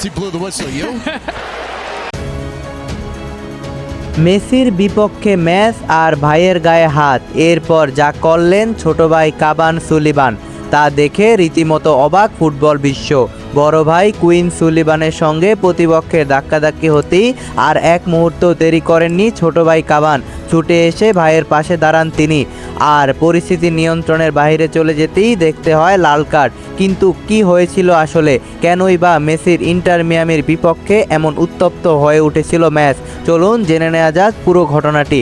He blew the whistle. You? মেসির বিপক্ষে match আর ভাইয়ের গায়ে হাত, এরপর যা করলেন ছোট ভাই কাবান সুলিবান তা দেখে রীতিমতো অবাক ফুটবল বিশ্ব। বড় ভাই কুইন সুলিবানের সঙ্গে প্রতিপক্ষের ধাক্কাধাক্কি হতেই আর এক মুহূর্ত দেরি করেননি ছোট ভাই কাবান, ছুটে এসে ভাইয়ের পাশে দাঁড়ান তিনি। আর পরিস্থিতি নিয়ন্ত্রণের বাইরে চলে যেতেই দেখতে হয় লাল কার্ড। কিন্তু কি হয়েছিল আসলে, কেনই বা মেসির ইন্টার মিয়ামির বিপক্ষে এমন উত্তপ্ত হয়ে উঠেছিল ম্যাচ? চলুন জেনে নেওয়া যাক পুরো ঘটনাটি।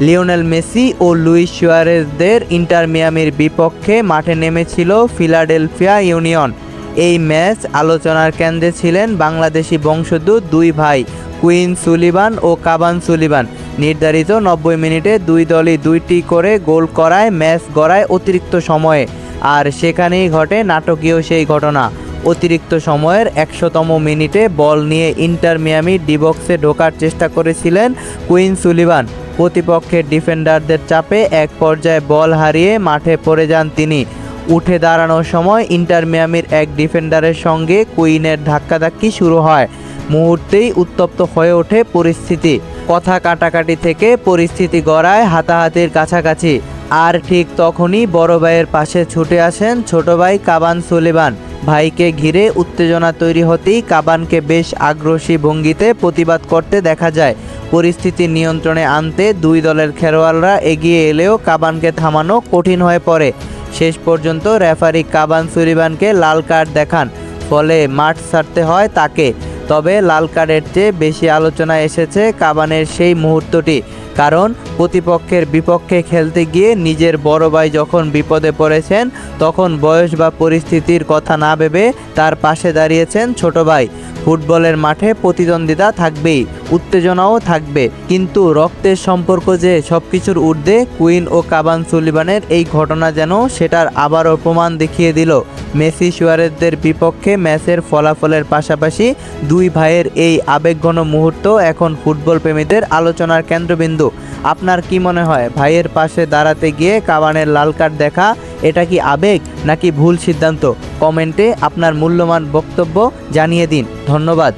লিওনেল মেসি ও লুইস সুয়ারেজদের ইন্টার মিয়ামির বিপক্ষে মাঠে নেমেছিল ফিলাডেলফিয়া ইউনিয়ন। এই ম্যাচ আলোচনার কেন্দ্রে ছিলেন বাংলাদেশি বংশোদ্ভূত দুই ভাই কুইন সুলিবান ও কাবান সুলিবান। নির্ধারিত 90 মিনিটে দুই দলই দুইটি করে গোল করায় ম্যাচ গড়ায় অতিরিক্ত সময়ে। আর সেখানেই ঘটে নাটকীয় সেই ঘটনা। অতিরিক্ত সময়ের 100তম মিনিটে বল নিয়ে ইন্টার মিয়ামি ডি বক্সে ঢোকার চেষ্টা করেছিলেন কুইন সুলিবান। প্রতিপক্ষের ডিফেন্ডারদের চাপে এক পর্যায়ে বল হারিয়ে মাঠে পড়ে যান তিনি। উঠে দাঁড়ানোর সময় ইন্টার মিয়ামির এক ডিফেন্ডারের সঙ্গে কুইনের ধাক্কাধাক্কি শুরু হয়। মুহূর্তেই উত্তপ্ত হয়ে ওঠে পরিস্থিতি। কথা কাটাকাটি থেকে পরিস্থিতি গড়ায় হাতাহাতির কাছাকাছি। আর ঠিক তখনই বড় ভাইয়ের পাশে ছুটে আসেন ছোট ভাই কাবান সুলিবান। ভাইকে ঘিরে উত্তেজনা তৈরি হতেই কাবানকে বেশ আগ্রাসী ভঙ্গিতে প্রতিবাদ করতে দেখা যায়। পরিস্থিতি নিয়ন্ত্রণে আনতে দুই দলের খেলোয়াড়রা এগিয়ে এলেও কাবানকে থামানো কঠিন হয়ে পড়ে। শেষ পর্যন্ত রেফারি কাবান সুলিবানকে লাল কার্ড দেখান, ফলে মাঠ ছাড়তে হয় তাকে। তবে লাল কার্ডের চেয়ে বেশি আলোচনা এসেছে কাবানের সেই মুহূর্তটি। কারণ প্রতিপক্ষের বিপক্ষে খেলতে গিয়ে নিজের বড় ভাই যখন বিপদে পড়েছেন, তখন বয়স বা পরিস্থিতির কথা না ভেবে তার পাশে দাঁড়িয়েছেন ছোট ভাই। ফুটবলের মাঠে প্রতিদ্বন্দ্বিতা থাকবেই, উত্তেজনাও থাকবে, কিন্তু রক্তের সম্পর্ক যে সব কিছুর ঊর্ধ্বে। কুইন ও কাবান সুলিবানের এই ঘটনা যেন সেটার আবারও প্রমাণ দেখিয়ে দিল। মেসি সুয়ারেজদের বিপক্ষে ম্যাচের ফলাফলের পাশাপাশি দুই ভাইয়ের এই আবেগঘন মুহূর্ত এখন ফুটবল প্রেমীদের আলোচনার কেন্দ্রবিন্দু। আপনার কি মনে হয়, ভাইয়ের পাশে দাঁড়াতে গিয়ে কাবানের লাল কার্ড দেখা এটা কি আবেগ নাকি ভুল সিদ্ধান্ত? কমেন্টে আপনার মূল্যবান বক্তব্য জানিয়ে দিন। ধন্যবাদ।